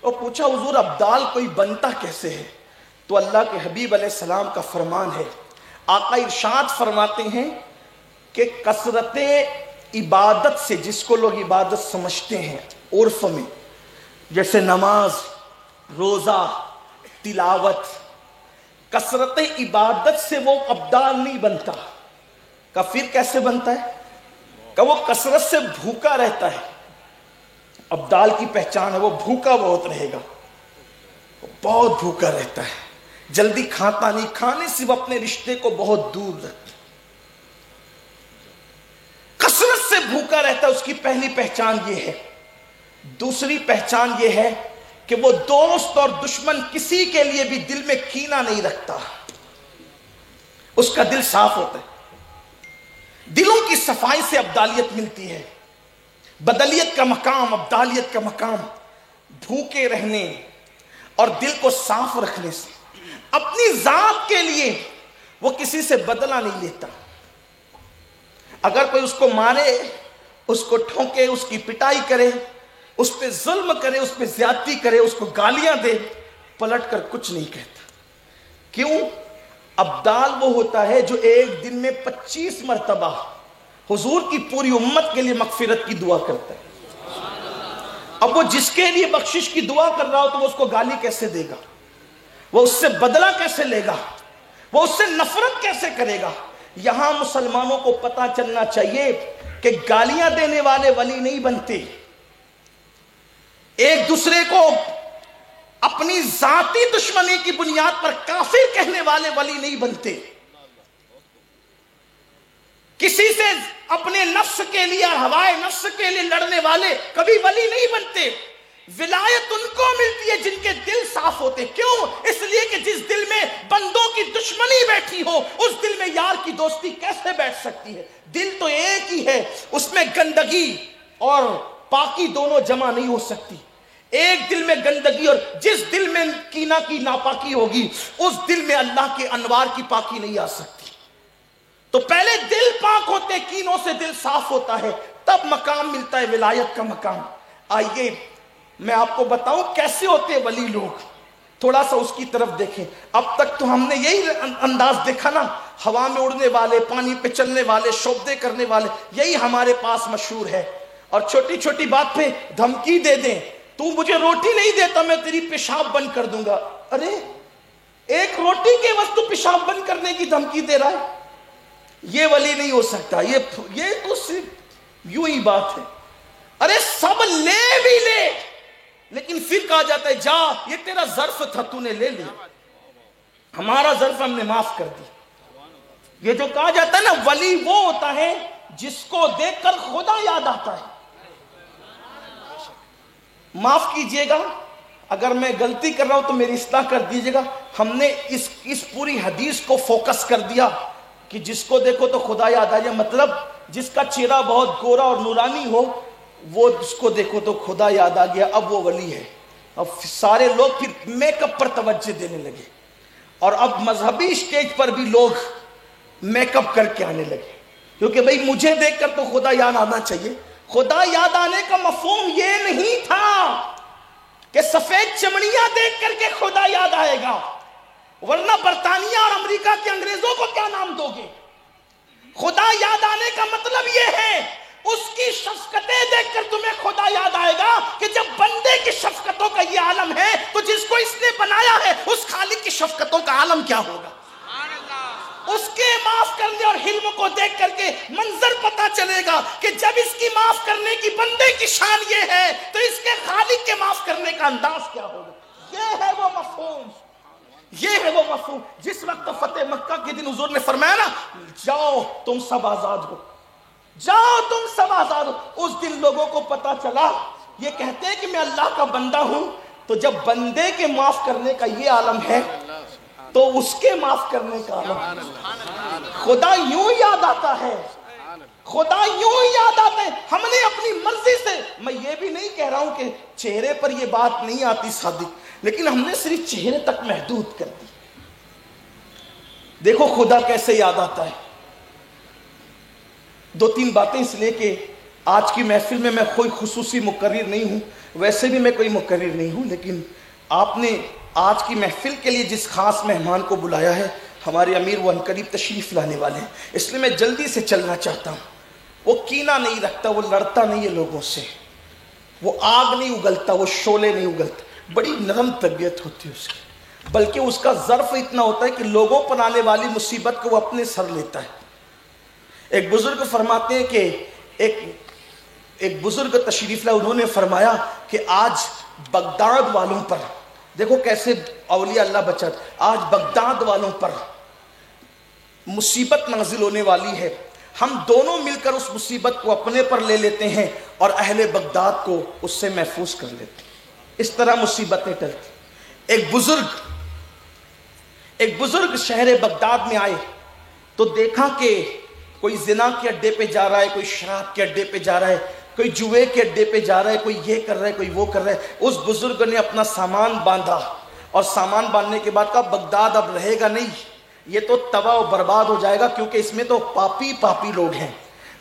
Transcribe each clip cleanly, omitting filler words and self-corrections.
اور پوچھا حضور ابدال کوئی بنتا کیسے ہے؟ تو اللہ کے حبیب علیہ السلام کا فرمان ہے، آقا ارشاد فرماتے ہیں کہ کثرت عبادت سے، جس کو لوگ عبادت سمجھتے ہیں عرف میں، جیسے نماز، روزہ، تلاوت، کثرت عبادت سے وہ ابدال نہیں بنتا۔ کہ پھر کیسے بنتا ہے؟ کہ وہ کثرت سے بھوکا رہتا ہے۔ ابدال کی پہچان ہے وہ بھوکا بہت رہے گا، وہ بہت بھوکا رہتا ہے، جلدی کھاتا نہیں، کھانے سے وہ اپنے رشتے کو بہت دور رکھتا ہے، کثرت سے بھوکا رہتا ہے۔ اس کی پہلی پہچان یہ ہے۔ دوسری پہچان یہ ہے کہ وہ دوست اور دشمن کسی کے لیے بھی دل میں کینہ نہیں رکھتا، اس کا دل صاف ہوتا ہے۔ دلوں کی صفائی سے ابدالیت ملتی ہے۔ بدلیت کا مقام، ابدالیت کا مقام بھوکے رہنے اور دل کو صاف رکھنے سے۔ اپنی ذات کے لیے وہ کسی سے بدلہ نہیں لیتا۔ اگر کوئی اس کو مارے، اس کو ٹھونکے، اس کی پٹائی کرے، اس پہ ظلم کرے، اس پہ زیادتی کرے، اس کو گالیاں دے، پلٹ کر کچھ نہیں کہتا۔ کیوں؟ ابدال وہ ہوتا ہے جو ایک دن میں 25 مرتبہ حضور کی پوری امت کے لیے مغفرت کی دعا کرتا ہے۔ اب وہ جس کے لیے بخشش کی دعا کر رہا ہو تو وہ اس کو گالی کیسے دے گا؟ وہ اس سے بدلہ کیسے لے گا؟ وہ اس سے نفرت کیسے کرے گا؟ یہاں مسلمانوں کو پتہ چلنا چاہیے کہ گالیاں دینے والے ولی نہیں بنتے، ایک دوسرے کو اپنی ذاتی دشمنی کی بنیاد پر کافر کہنے والے ولی نہیں بنتے، کسی سے اپنے نفس کے لیے اور ہوائے نفس کے لیے لڑنے والے کبھی ولی نہیں بنتے۔ ولایت ان کو ملتی ہے جن کے دل صاف ہوتے۔ کیوں؟ اس لیے کہ جس دل میں بندوں کی دشمنی بیٹھی ہو، اس دل میں یار کی دوستی کیسے بیٹھ سکتی ہے؟ دل تو ایک ہی ہے، اس میں گندگی اور پاکی دونوں جمع نہیں ہو سکتی۔ ایک دل میں گندگی، اور جس دل میں کینہ کی ناپاکی ہوگی اس دل میں اللہ کے انوار کی پاکی نہیں آ سکتی۔ تو پہلے دل پاک ہوتے، کینوں سے دل صاف ہوتا ہے، تب مقام ملتا ہے ولایت کا مقام۔ آئیے میں آپ کو بتاؤں کیسے ہوتے ولی لوگ، تھوڑا سا اس کی طرف دیکھیں۔ اب تک تو ہم نے یہی انداز دیکھا نا، ہوا میں اڑنے والے، پانی پہ چلنے والے، شوبدے کرنے والے، یہی ہمارے پاس مشہور ہے۔ اور چھوٹی چھوٹی بات پہ دھمکی دے دیں، تو مجھے روٹی نہیں دیتا میں تیری پیشاب بند کر دوں گا۔ ارے ایک روٹی کے وقت تو پیشاب بند کرنے کی دھمکی دے رہا ہے، یہ ولی نہیں ہو سکتا۔ یہ تو صرف یوں ہی بات ہے۔ ارے سب لے بھی لے، لیکن پھر کہا جاتا ہے جا یہ تیرا ظرف تھا تو نے لے لیا، ہمارا ظرف ہم نے معاف کر دی۔ یہ جو کہا جاتا ہے نا ولی وہ ہوتا ہے جس کو دیکھ کر خدا یاد آتا ہے۔ معاف کیجئے گا اگر میں غلطی کر رہا ہوں تو میری اصلاح کر دیجئے گا۔ ہم نے اس پوری حدیث کو فوکس کر دیا کہ جس کو دیکھو تو خدا یاد آ جائے، مطلب جس کا چہرہ بہت گورا اور نورانی ہو وہ جس کو دیکھو تو خدا یاد آ گیا، اب وہ ولی ہے۔ اب سارے لوگ پھر میک اپ پر توجہ دینے لگے، اور اب مذہبی اسٹیج پر بھی لوگ میک اپ کر کے آنے لگے، کیونکہ بھئی مجھے دیکھ کر تو خدا یاد آنا چاہیے۔ خدا یاد آنے کا مفہوم یہ نہیں تھا کہ سفید چمڑیاں دیکھ کر کے خدا یاد آئے گا، ورنہ برطانیہ اور امریکہ کے انگریزوں کو کیا نام دو گے؟ خدا یاد آنے کا مطلب یہ ہے اس کی شفقتیں دیکھ کر تمہیں خدا یاد آئے گا کہ جب بندے کی شفقتوں کا یہ عالم ہے تو جس کو اس نے بنایا ہے اس خالق کی شفقتوں کا عالم کیا ہوگا؟ اس کے معاف کرنے اور حلم کو دیکھ کر کے منظر پتا چلے گا کہ جب اس کی معاف کرنے کی بندے کی شان یہ ہے تو اس کے خالق کے معاف کرنے کا انداز کیا ہوگا؟ یہ ہے وہ مفہوم، یہ ہے وہ مفہوم۔ جس وقت فتح مکہ کے دن حضور نے فرمایا نا جاؤ تم سب آزاد ہو، جاؤ تم سب آزاد ہو، اس دن لوگوں کو پتا چلا یہ کہتے ہیں کہ میں اللہ کا بندہ ہوں، تو جب بندے کے معاف کرنے کا یہ عالم ہے تو اس کے معاف کرنے کا عالم، خدا یوں یاد آتا ہے، خدا یوں یاد آتا ہے۔ ہم نے اپنی مرضی سے، میں یہ بھی نہیں کہہ رہا ہوں کہ چہرے پر یہ بات نہیں آتی صادق، لیکن ہم نے صرف چہرے تک محدود کر دی۔ دیکھو خدا کیسے یاد آتا ہے۔ دو تین باتیں اس لیے کہ آج کی محفل میں کوئی خصوصی مقرر نہیں ہوں، ویسے بھی میں کوئی مقرر نہیں ہوں، لیکن آپ نے آج کی محفل کے لیے جس خاص مہمان کو بلایا ہے، ہمارے امیر وہ عنقریب تشریف لانے والے ہیں، اس لیے میں جلدی سے چلنا چاہتا ہوں۔ وہ کینہ نہیں رکھتا، وہ لڑتا نہیں ہے لوگوں سے، وہ آگ نہیں اگلتا، وہ شعلے نہیں اگلتا، بڑی نرم طبیعت ہوتی ہے اس کی، بلکہ اس کا ظرف اتنا ہوتا ہے کہ لوگوں پر آنے والی مصیبت کو وہ اپنے سر لیتا ہے۔ ایک بزرگ فرماتے ہیں کہ ایک بزرگ تشریف لائے، انہوں نے فرمایا کہ آج بغداد والوں پر، دیکھو کیسے اولیاء اللہ بچت، آج بغداد والوں پر مصیبت نازل ہونے والی ہے، ہم دونوں مل کر اس مصیبت کو اپنے پر لے لیتے ہیں اور اہل بغداد کو اس سے محفوظ کر لیتے ہیں، اس طرح مصیبتیں ٹلتی۔ ایک بزرگ شہر بغداد میں آئے تو دیکھا کہ کوئی زنا کے اڈے پہ جا رہا ہے، کوئی شراب کے اڈے پہ جا رہا ہے، کوئی جوئے کے اڈے پہ جا رہا ہے، کوئی یہ کر رہا ہے، کوئی وہ کر رہا ہے۔ اس بزرگ نے اپنا سامان باندھا اور سامان باندھنے کے بعد کہا بغداد اب رہے گا نہیں، یہ تو تباہ و برباد ہو جائے گا، کیونکہ اس میں تو پاپی لوگ ہیں۔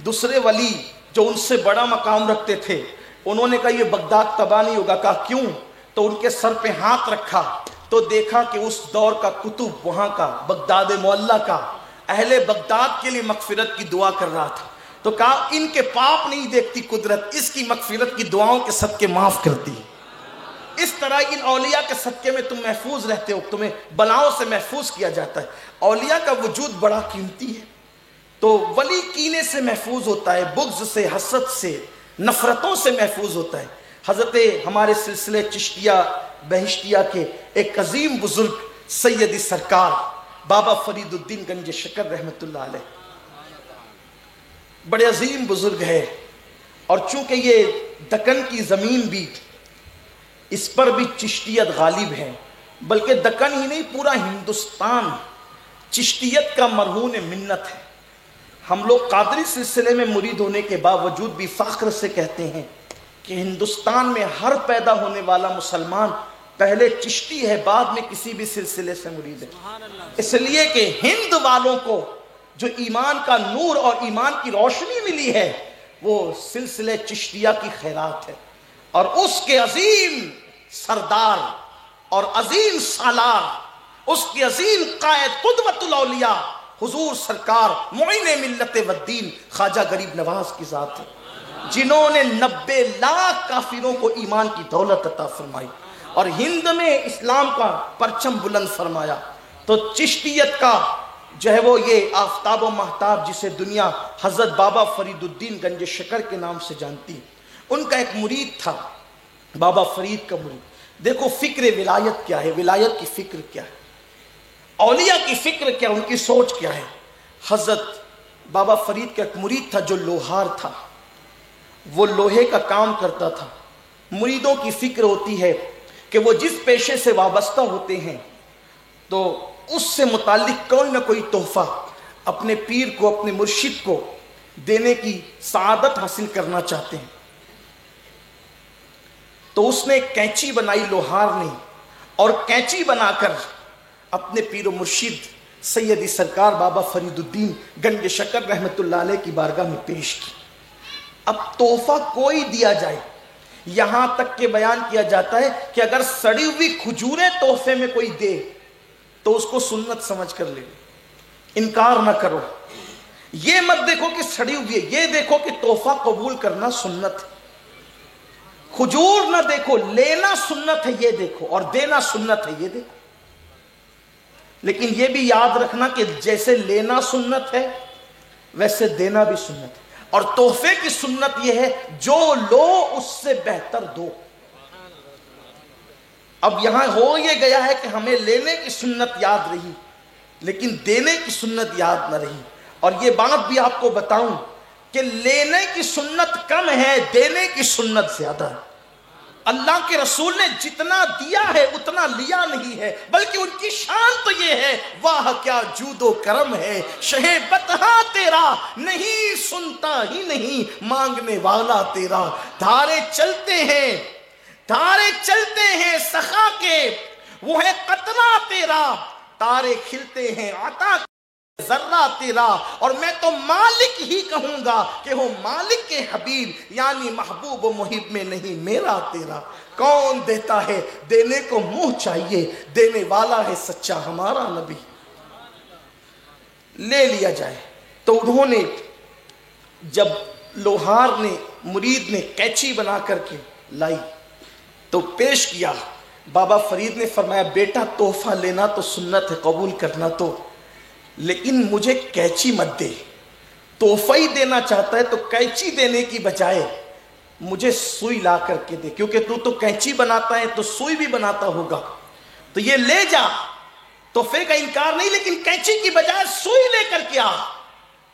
دوسرے ولی جو ان سے بڑا مقام رکھتے تھے انہوں نے کہا یہ بغداد تباہ نہیں ہوگا۔ کہا کیوں؟ تو ان کے سر پہ ہاتھ رکھا تو دیکھا کہ اس دور کا کتب وہاں کا بغداد معلیٰ کا اہل بغداد کے لیے مغفرت کی دعا کر رہا تھا، تو کہا ان کے پاپ نہیں دیکھتی قدرت، اس کی مغفرت کی دعاؤں کے صدقے معاف کرتی۔ اس طرح ان اولیاء کے صدقے میں تم محفوظ رہتے ہو، تمہیں بلاؤں سے محفوظ کیا جاتا ہے۔ اولیاء کا وجود بڑا قیمتی ہے، تو ولی کینے سے محفوظ ہوتا ہے، بغض سے، حسد سے، نفرتوں سے محفوظ ہوتا ہے۔ حضرت ہمارے سلسلے چشتیہ بہشتیہ کے ایک عظیم بزرگ سیدی سرکار بابا فرید الدین گنج شکر رحمت اللہ علیہ بڑے عظیم بزرگ ہے، اور چونکہ یہ دکن کی زمین بھی، اس پر بھی چشتیت غالب ہے، بلکہ دکن ہی نہیں پورا ہندوستان چشتیت کا مرہون منت ہے۔ ہم لوگ قادری سلسلے میں مرید ہونے کے باوجود بھی فخر سے کہتے ہیں کہ ہندوستان میں ہر پیدا ہونے والا مسلمان پہلے چشتی ہے، بعد میں کسی بھی سلسلے سے مرید ہے، اس لیے کہ ہند والوں کو جو ایمان کا نور اور ایمان کی روشنی ملی ہے وہ سلسلے چشتیہ کی خیرات ہے، اور اس کے عظیم سردار اور عظیم سالار، اس کے عظیم قائد قدوۃ الاولیاء حضور سرکار معین ملت والدین خواجہ غریب نواز کی ذات ہے، جنہوں نے 90 لاکھ کافروں کو ایمان کی دولت عطا فرمائی اور ہند میں اسلام کا پرچم بلند فرمایا۔ تو چشتیت کا جو ہے وہ یہ آفتاب و مہتاب جسے دنیا حضرت بابا فرید الدین گنج شکر کے نام سے جانتی، ان کا ایک مرید تھا بابا فرید کا مرید۔ دیکھو فکر ولایت کیا ہے، ولایت کی فکر کیا ہے، اولیاء کی فکر کیا، ان کی سوچ کیا ہے۔ حضرت بابا فرید کا ایک مرید تھا جو لوہار تھا، وہ لوہے کا کام کرتا تھا۔ مریدوں کی فکر ہوتی ہے کہ وہ جس پیشے سے وابستہ ہوتے ہیں تو اس سے متعلق کوئی نہ کوئی تحفہ اپنے پیر کو، اپنے مرشد کو دینے کی سعادت حاصل کرنا چاہتے ہیں۔ تو اس نے ایک کینچی بنائی لوہار نے، اور کینچی بنا کر اپنے پیر و مرشد سیدی سرکار بابا فرید الدین گنج شکر رحمت اللہ علیہ کی بارگاہ میں پیش کی۔ اب تحفہ کوئی دیا جائے، یہاں تک کہ بیان کیا جاتا ہے کہ اگر سڑی ہوئی کھجوریں تحفے میں کوئی دے تو اس کو سنت سمجھ کر لے، انکار نہ کرو۔ یہ مت دیکھو کہ سڑی ہوئی ہے، یہ دیکھو کہ تحفہ قبول کرنا سنت ہے۔ کھجور نہ دیکھو، لینا سنت ہے یہ دیکھو، اور دینا سنت ہے یہ دیکھو۔ لیکن یہ بھی یاد رکھنا کہ جیسے لینا سنت ہے ویسے دینا بھی سنت ہے، اور تحفے کی سنت یہ ہے جو لو اس سے بہتر دو۔ اب یہاں ہو یہ گیا ہے کہ ہمیں لینے کی سنت یاد رہی لیکن دینے کی سنت یاد نہ رہی، اور یہ بات بھی آپ کو بتاؤں کہ لینے کی سنت کم ہے، دینے کی سنت زیادہ ہے۔ اللہ کے رسول نے جتنا دیا ہے اتنا لیا نہیں ہے، بلکہ ان کی شان تو یہ ہے، واہ کیا جود و کرم ہے، شہ بطحا تیرا نہیں سنتا ہی نہیں مانگنے والا تیرا۔ دھارے چلتے ہیں سخا کے، وہ ہے قطرہ تیرا، تارے کھلتے ہیں عطا ذرہ تیرا، اور میں تو مالک ہی کہوں گا کہ ہو مالک کے حبیب، یعنی محبوب و محب میں نہیں میرا تیرا۔ کون دیتا ہے دینے کو منہ چاہیے، دینے والا ہے سچا ہمارا نبی۔ لے لیا جائے تو انہوں نے جب لوہار نے مرید نے قینچی بنا کر کے لائی تو پیش کیا، بابا فرید نے فرمایا بیٹا تحفہ لینا تو سنت ہے، قبول کرنا تو، لیکن مجھے قینچی مت دے، تحفہ ہی دینا چاہتا ہے تو قینچی دینے کی بجائے مجھے سوئی لا کر کے دے، کیونکہ تو قینچی بناتا ہے تو سوئی بھی بناتا ہوگا، تو یہ لے جا، تحفے کا انکار نہیں، لیکن قینچی کی بجائے سوئی لے کر کے آ۔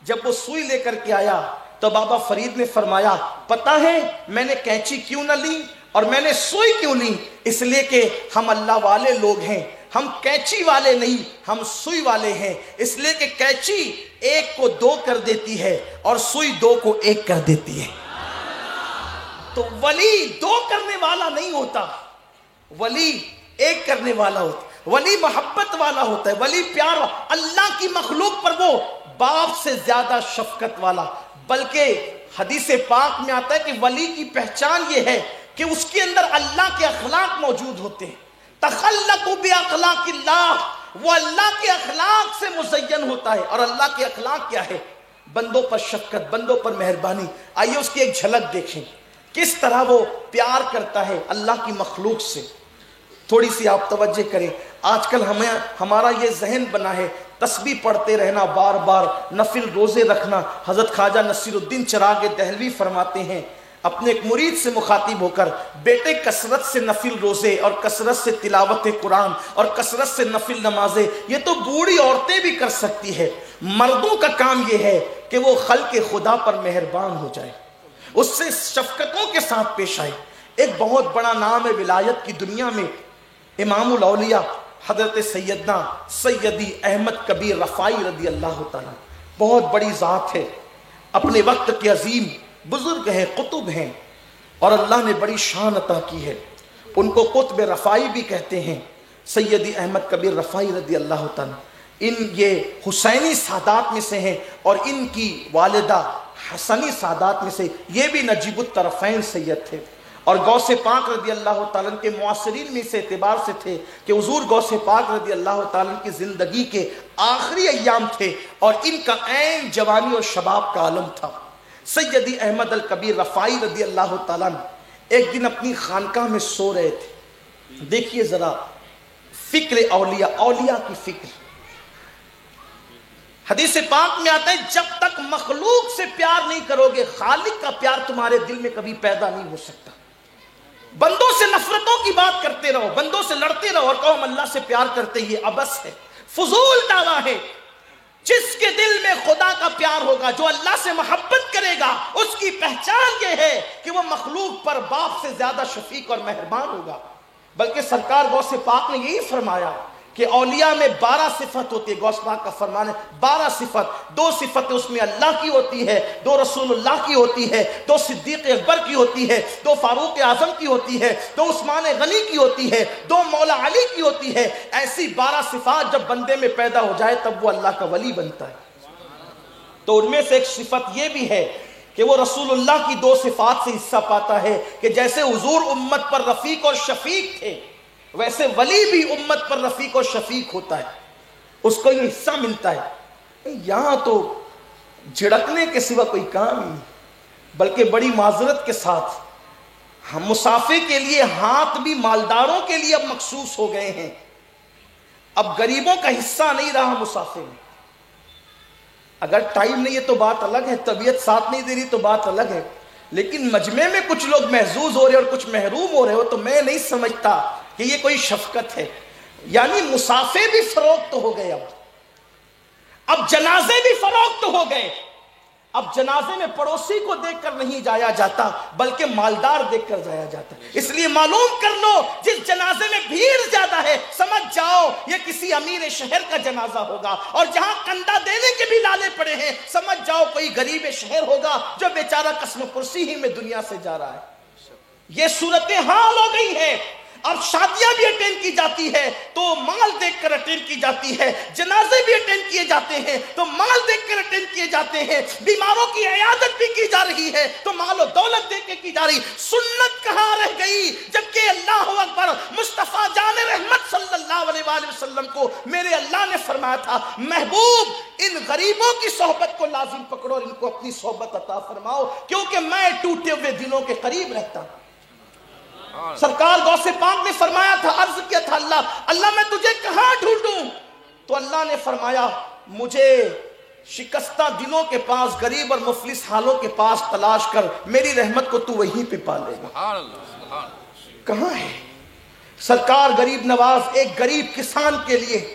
جب وہ سوئی لے کر کے آیا تو بابا فرید نے فرمایا پتہ ہے میں نے قینچی کیوں نہ لی اور میں نے سوئی کیوں لی؟ اس لیے کہ ہم اللہ والے لوگ ہیں، ہم قینچی والے نہیں، ہم سوئی والے ہیں، اس لیے کہ قینچی ایک کو دو کر دیتی ہے اور سوئی دو کو ایک کر دیتی ہے۔ تو ولی دو کرنے والا نہیں ہوتا، ولی ایک کرنے والا ہوتا، ولی محبت والا ہوتا ہے، ولی پیار، اللہ کی مخلوق پر وہ باپ سے زیادہ شفقت والا۔ بلکہ حدیث پاک میں آتا ہے کہ ولی کی پہچان یہ ہے کہ اس کے اندر اللہ کے اخلاق موجود ہوتے ہیں۔ تخلقوا باخلاق اللہ، وہ اللہ کے اخلاق سے مزین ہوتا ہے، اور اللہ کے اخلاق کیا ہے؟ بندوں پر شفقت، بندوں پر مہربانی۔ آئیے اس کی ایک جھلک دیکھیں، کس طرح وہ پیار کرتا ہے اللہ کی مخلوق سے۔ تھوڑی سی آپ توجہ کریں، آج کل ہمارا یہ ذہن بنا ہے تسبیح پڑھتے رہنا، بار بار نفل روزے رکھنا۔ حضرت خواجہ نصیر الدین چراغ دہلوی فرماتے ہیں اپنے ایک مرید سے مخاطب ہو کر، بیٹے کثرت سے نفل روزے اور کثرت سے تلاوت قرآن اور کثرت سے نفل نمازیں یہ تو بوڑھی عورتیں بھی کر سکتی ہے، مردوں کا کام یہ ہے کہ وہ خلق خدا پر مہربان ہو جائے، اس سے شفقتوں کے ساتھ پیش آئے۔ ایک بہت بڑا نام ہے ولایت کی دنیا میں، امام الاولیاء حضرت سیدنا سیدی احمد کبیر رفاعی رضی اللہ تعالیٰ، بہت بڑی ذات ہے، اپنے وقت کے عظیم بزرگ ہیں، قطب ہیں، اور اللہ نے بڑی شان عطا کی ہے۔ ان کو قطب رفاعی بھی کہتے ہیں، سیدی احمد کبیر رفاعی رضی اللہ تعالیٰ۔ یہ حسینی سادات میں سے ہیں، اور ان کی والدہ حسنی سادات میں سے، یہ بھی نجیب الطرفین سید تھے، اور غوث پاک رضی اللہ تعالیٰ کے معاصرین میں سے اعتبار سے تھے کہ حضور غوث پاک رضی اللہ تعالیٰ کی زندگی کے آخری ایام تھے، اور ان کا عین جوانی اور شباب کا عالم تھا۔ سیدی احمد الکبیر رفاعی رضی اللہ تعالیٰ ایک دن اپنی خانقاہ میں سو رہے تھے۔ دیکھیے ذرا فکر اولیاء، اولیاء کی فکر۔ حدیث پاک میں آتا ہے جب تک مخلوق سے پیار نہیں کرو گے خالق کا پیار تمہارے دل میں کبھی پیدا نہیں ہو سکتا۔ بندوں سے نفرتوں کی بات کرتے رہو، بندوں سے لڑتے رہو اور کہو ہم اللہ سے پیار کرتے، یہ عبث ہے، فضول دعویٰ ہے۔ جس کے دل میں خدا کا پیار ہوگا، جو اللہ سے محبت کرے گا، اس کی پہچان یہ ہے کہ وہ مخلوق پر باپ سے زیادہ شفیق اور مہربان ہوگا۔ بلکہ سرکار غوث پاک نے یہی فرمایا کہ اولیاء میں 12 صفت ہوتی ہے، غوث پاک کا فرمان ہے 12 صفت، 2 صفتیں اس میں اللہ کی ہوتی ہے، 2 رسول اللہ کی ہوتی ہے، 2 صدیق اکبر کی ہوتی ہے، 2 فاروق اعظم کی ہوتی ہے، 2 عثمان غنی کی ہوتی ہے، 2 مولا علی کی ہوتی ہے۔ ایسی 12 صفات جب بندے میں پیدا ہو جائے تب وہ اللہ کا ولی بنتا ہے۔ تو ان میں سے ایک صفت یہ بھی ہے کہ وہ رسول اللہ کی 2 صفات سے حصہ پاتا ہے کہ جیسے حضور امت پر رفیق اور شفیق تھے، ویسے ولی بھی امت پر رفیق اور شفیق ہوتا ہے، اس کو یہ حصہ ملتا ہے۔ یہاں تو جھڑکنے کے سوا کوئی کام نہیں، بلکہ بڑی معذرت کے ساتھ ہم مسافے کے لیے ہاتھ بھی مالداروں کے لیے اب مخصوص ہو گئے ہیں، اب غریبوں کا حصہ نہیں رہا مسافے میں۔ اگر ٹائم نہیں ہے تو بات الگ ہے، طبیعت ساتھ نہیں دے رہی تو بات الگ ہے، لیکن مجمع میں کچھ لوگ محظوظ ہو رہے اور کچھ محروم ہو رہے ہو تو میں نہیں سمجھتا کہ یہ کوئی شفقت ہے۔ یعنی مسافے بھی فروخت ہو گئے، اب جنازے بھی فروخت ہو گئے۔ اب جنازے میں پڑوسی کو دیکھ کر نہیں جایا جاتا بلکہ مالدار دیکھ کر جایا جاتا ہے۔ اس لیے معلوم کر لو جس جنازے میں بھیڑ زیادہ ہے سمجھ جاؤ یہ کسی امیر شہر کا جنازہ ہوگا، اور جہاں کندہ دینے کے بھی لالے پڑے ہیں سمجھ جاؤ کوئی غریب شہر ہوگا جو بیچارہ قسم کرسی ہی میں دنیا سے جا رہا ہے۔ یہ صورتحال ہو گئی ہے۔ اور شادیاں بھی اٹینڈ کی جاتی ہے تو مال دیکھ کر اٹینڈ کی جاتی ہے، جنازے بھی اٹینڈ کیے جاتے ہیں تو مال دیکھ کر اٹینڈ کیے جاتے ہیں، بیماروں کی عیادت بھی کی جا رہی ہے تو مال و دولت دیکھ کے کی جا رہی۔ سنت کہاں رہ گئی؟ جبکہ اللہ اکبر، مصطفیٰ جان رحمت صلی اللہ علیہ وآلہ وسلم کو میرے اللہ نے فرمایا تھا محبوب ان غریبوں کی صحبت کو لازم پکڑو اور ان کو اپنی صحبت عطا فرماؤ، کیونکہ میں ٹوٹے ہوئے دلوں کے قریب رہتا ہوں۔ سرکار غوث پاک نے فرمایا تھا، عرض کیا تھا اللہ میں تجھے کہاں ڈھونڈوں؟ تو اللہ نے فرمایا مجھے شکستہ دلوں کے پاس، غریب اور مفلس حالوں کے پاس تلاش کر، میری رحمت کو تو وہیں پہ پا لے گا۔ کہاں ہے سرکار غریب نواز ایک غریب کسان کے لیے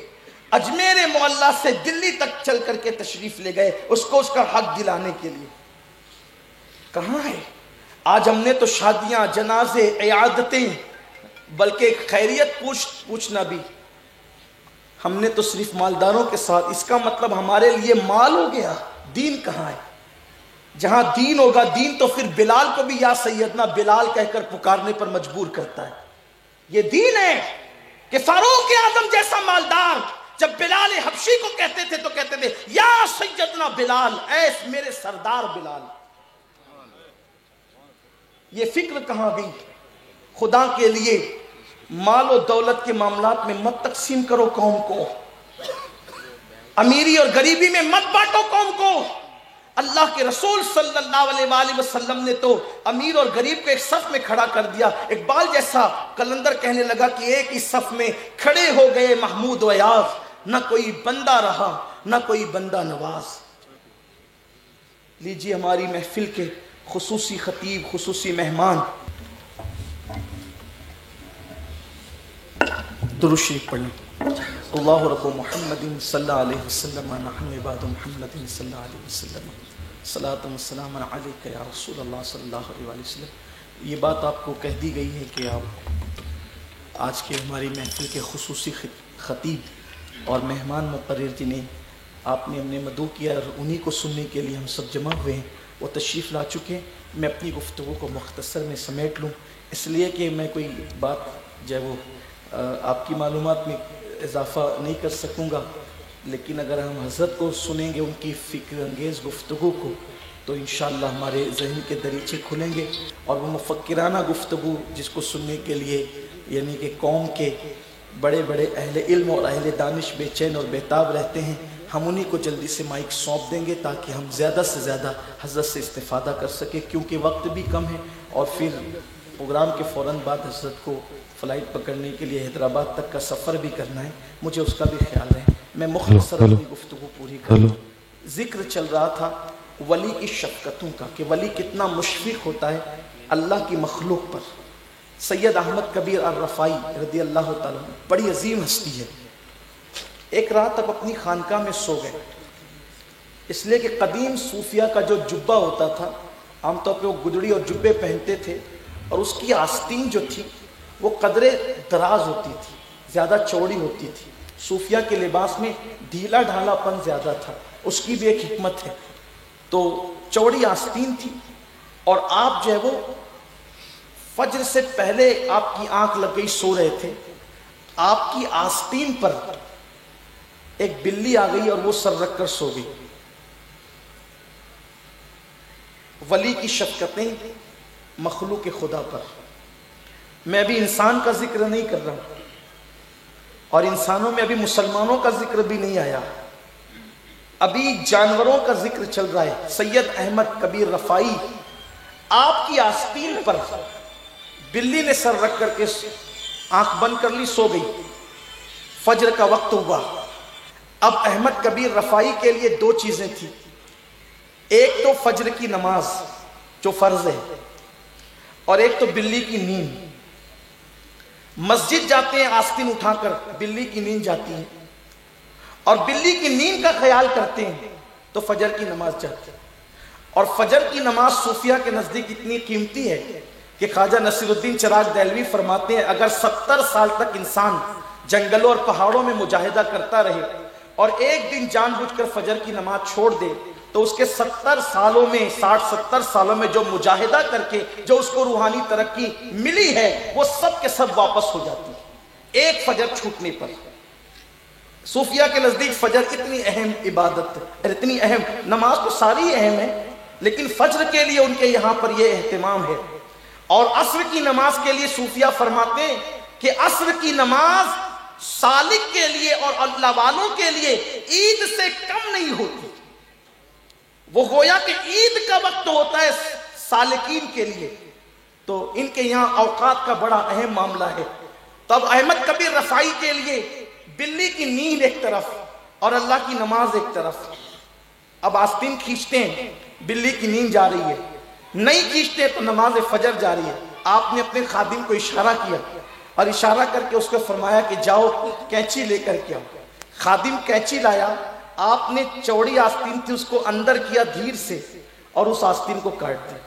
اجمیر معلیٰ سے دلی تک چل کر کے تشریف لے گئے اس کو اس کا حق دلانے کے لیے؟ کہاں ہے؟ آج ہم نے تو شادیاں، جنازے، عیادتیں، بلکہ خیریت پوچھنا بھی ہم نے تو صرف مالداروں کے ساتھ۔ اس کا مطلب ہمارے لیے مال ہو گیا، دین کہاں ہے؟ جہاں دین ہوگا، دین تو پھر بلال کو بھی یا سیدنا بلال کہہ کر پکارنے پر مجبور کرتا ہے۔ یہ دین ہے کہ فاروق اعظم جیسا مالدار جب بلال حبشی کو کہتے تھے تو کہتے تھے یا سیدنا بلال، اے میرے سردار بلال۔ یہ فکر کہاں گئی؟ خدا کے لیے مال و دولت کے معاملات میں مت تقسیم کرو قوم کو، امیری اور غریبی میں مت بانٹو قوم کو۔ اللہ کے رسول صلی اللہ علیہ وآلہ وسلم نے تو امیر اور غریب کو ایک صف میں کھڑا کر دیا۔ اقبال جیسا قلندر کہنے لگا کہ ایک ہی صف میں کھڑے ہو گئے محمود و ایاز، نہ کوئی بندہ رہا نہ کوئی بندہ نواز۔ لیجیے ہماری محفل کے خصوصی خطیب، خصوصی مہمان درود شریف پڑھیں۔ اللہ رب محمد صلی اللہ علیہ وسلم نحن عباد محمد صلی اللہ علیہ وسلم صلاۃ و سلام علیک یا رسول اللہ صلی اللہ علیہ وسلم۔ یہ بات آپ کو کہہ دی گئی ہے کہ آپ آج کے ہماری محفل کے خصوصی خطیب اور مہمان مقرر جنہیں آپ نے ہم نے مدعو کیا اور انہی کو سننے کے لیے ہم سب جمع ہوئے ہیں وہ تشریف لا چکے ہیں۔ میں اپنی گفتگو کو مختصر میں سمیٹ لوں، اس لیے کہ میں کوئی بات جو ہے وہ آپ کی معلومات میں اضافہ نہیں کر سکوں گا، لیکن اگر ہم حضرت کو سنیں گے ان کی فکر انگیز گفتگو کو تو انشاءاللہ ہمارے ذہن کے دریچے کھلیں گے اور وہ مفکرانہ گفتگو جس کو سننے کے لیے یعنی کہ قوم کے بڑے بڑے اہل علم اور اہل دانش بے چین اور بیتاب رہتے ہیں، ہم انہی کو جلدی سے مائک سونپ دیں گے تاکہ ہم زیادہ سے زیادہ حضرت سے استفادہ کر سکیں، کیونکہ وقت بھی کم ہے اور پھر پروگرام کے فوراً بعد حضرت کو فلائٹ پکڑنے کے لیے حیدرآباد تک کا سفر بھی کرنا ہے، مجھے اس کا بھی خیال ہے۔ میں مختصر اپنی گفتگو پوری کروں۔ ذکر چل رہا تھا ولی کی شفقتوں کا کہ ولی کتنا مشفق ہوتا ہے اللہ کی مخلوق پر۔ سید احمد کبیر الرفائی رضی اللہ تعالیٰ بڑی عظیم ہستی ہے، ایک رات اب اپنی خانقاہ میں سو گئے، اس لیے کہ قدیم صوفیہ کا جو جبہ ہوتا تھا عام طور پہ وہ گدڑی اور جبے پہنتے تھے اور اس کی آستین جو تھی وہ قدرے دراز ہوتی تھی، زیادہ چوڑی ہوتی تھی۔ صوفیہ کے لباس میں ڈھیلا ڈھالا پن زیادہ تھا، اس کی بھی ایک حکمت ہے۔ تو چوڑی آستین تھی اور آپ جو ہے وہ فجر سے پہلے آپ کی آنکھ لگ گئی، سو رہے تھے، آپ کی آستین پر ایک بلی آ گئی اور وہ سر رکھ کر سو گئی۔ ولی کی شفقتیں مخلوق خدا پر۔ میں ابھی انسان کا ذکر نہیں کر رہا اور انسانوں میں ابھی مسلمانوں کا ذکر بھی نہیں آیا، ابھی جانوروں کا ذکر چل رہا ہے۔ سید احمد کبیر رفائی آپ کی آستین پر بلی نے سر رکھ کر کے آنکھ بند کر لی، سو گئی۔ فجر کا وقت ہوا، اب احمد کبیر رفائی کے لیے دو چیزیں تھیں، ایک تو فجر کی نماز جو فرض ہے اور ایک تو بلی کی نیند۔ مسجد جاتے ہیں آستین اٹھا کر، بلی کی نیند جاتی ہے اور بلی کی نیند کا خیال کرتے ہیں تو فجر کی نماز جاتی ہے۔ اور فجر کی نماز صوفیہ کے نزدیک اتنی قیمتی ہے کہ خواجہ نصیر الدین چراغ دہلوی فرماتے ہیں اگر 70 سال تک انسان جنگلوں اور پہاڑوں میں مجاہدہ کرتا رہے اور ایک دن جان بوجھ کر فجر کی نماز چھوڑ دے تو تو اس کے 70 سالوں میں 60-70 سالوں میں جو مجاہدہ کر کے جو اس کو روحانی ترقی ملی ہے وہ سب کے سب واپس ہو جاتی ہے ایک فجر چھوٹنے پر۔ صوفیہ کے نزدیک فجر اتنی اہم عبادت ہے، اتنی اہم، نماز تو ساری اہم ہے لیکن فجر کے لیے ان کے یہاں پر یہ اہتمام ہے۔ اور عصر کی نماز کے لیے صوفیہ فرماتے ہیں کہ عصر کی نماز سالک کے لیے اور اللہ والوں کے لیے عید سے کم نہیں ہوتی، وہ گویا کہ عید کا وقت ہوتا ہے سالکین کے لیے۔ تو ان کے یہاں اوقات کا بڑا اہم معاملہ ہے۔ تب احمد کبیر رفاعی کے لیے بلی کی نیند ایک طرف اور اللہ کی نماز ایک طرف۔ اب آستین کھینچتے ہیں، بلی کی نیند جا رہی ہے، نہیں کھینچتے تو نماز فجر جاری ہے۔ آپ نے اپنے خادم کو اشارہ کیا اور اشارہ کر کے اس کو فرمایا کہ جاؤ کینچی لے کر کے آؤ۔ خادم کینچی لایا، آپ نے چوڑی آستین تھی اس کو اندر کیا دھیر سے اور اس آستین کو کاٹ دیا۔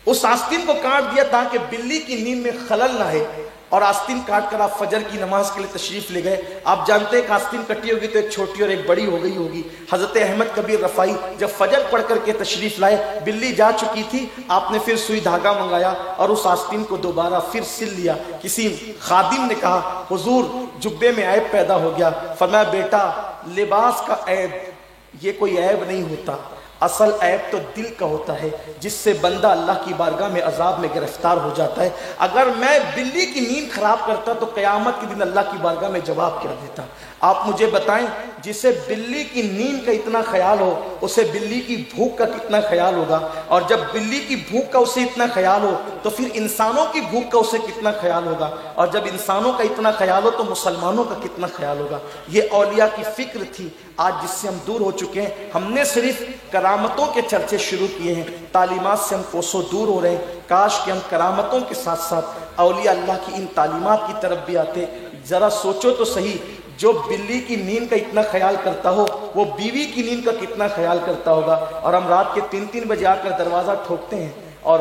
اس آستین کو کاٹ دیا تاکہ بلی کی نیند میں خلل نہ ہے، اور آستین کاٹ کر آپ فجر کی نماز کے لیے تشریف لے گئے۔ آپ جانتے ہیں کہ آستین کٹی ہوگی تو ایک چھوٹی اور ایک بڑی ہو گئی ہوگی۔ حضرت احمد کبیر رفاعی جب فجر پڑھ کر کے تشریف لائے، بلی جا چکی تھی، آپ نے پھر سوئی دھاگا منگایا اور اس آستین کو دوبارہ پھر سل لیا۔ کسی خادم نے کہا حضور جبے میں عیب پیدا ہو گیا۔ فرمایا بیٹا لباس کا عیب یہ کوئی عیب نہیں ہوتا، اصل عیب تو دل کا ہوتا ہے جس سے بندہ اللہ کی بارگاہ میں عذاب میں گرفتار ہو جاتا ہے۔ اگر میں بلی کی نیند خراب کرتا تو قیامت کے دن اللہ کی بارگاہ میں جواب کیا دیتا؟ آپ مجھے بتائیں جسے بلی کی نیند کا اتنا خیال ہو اسے بلی کی بھوک کا کتنا خیال ہوگا، اور جب بلی کی بھوک کا اسے اتنا خیال ہو تو پھر انسانوں کی بھوک کا اسے کتنا خیال ہوگا، اور جب انسانوں کا اتنا خیال ہو تو مسلمانوں کا کتنا خیال ہوگا۔ یہ اولیاء کی فکر تھی، آج جس سے ہم دور ہو چکے ہیں۔ ہم نے صرف کرامتوں کے چرچے شروع کیے ہیں، تعلیمات سے ہم کوسوں دور ہو رہے ہیں۔ کاش کہ ہم کرامتوں کے ساتھ ساتھ اولیاء اللہ کی ان تعلیمات کی طرف بھی آتے۔ ذرا سوچو تو صحیح، جو بلی کی نیند کا اتنا خیال کرتا ہو وہ بیوی کی نیند کا کتنا خیال کرتا ہوگا۔ اور ہم رات کے 3 بجے آ کر دروازہ ٹھوکتے ہیں اور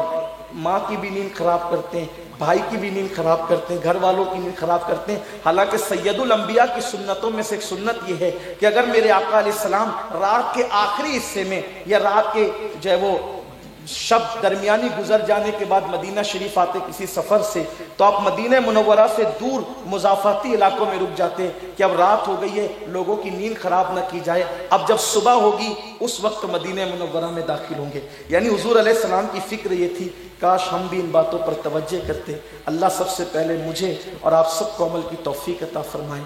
ماں کی بھی نیند خراب کرتے ہیں، بھائی کی بھی نیند خراب کرتے ہیں، گھر والوں کی نیند خراب کرتے ہیں۔ حالانکہ سید الانبیاء کی سنتوں میں سے ایک سنت یہ ہے کہ اگر میرے آقا علیہ السلام رات کے آخری حصے میں یا رات کے جو ہے وہ شب درمیانی گزر جانے کے بعد مدینہ شریف آتے کسی سفر سے، تو آپ مدینہ منورہ سے دور مضافاتی علاقوں میں رک جاتے کہ اب رات ہو گئی ہے لوگوں کی نیند خراب نہ کی جائے، اب جب صبح ہوگی اس وقت مدینہ منورہ میں داخل ہوں گے۔ یعنی حضور علیہ السلام کی فکر یہ تھی، کاش ہم بھی ان باتوں پر توجہ کرتے۔ اللہ سب سے پہلے مجھے اور آپ سب کو عمل کی توفیق عطا فرمائے۔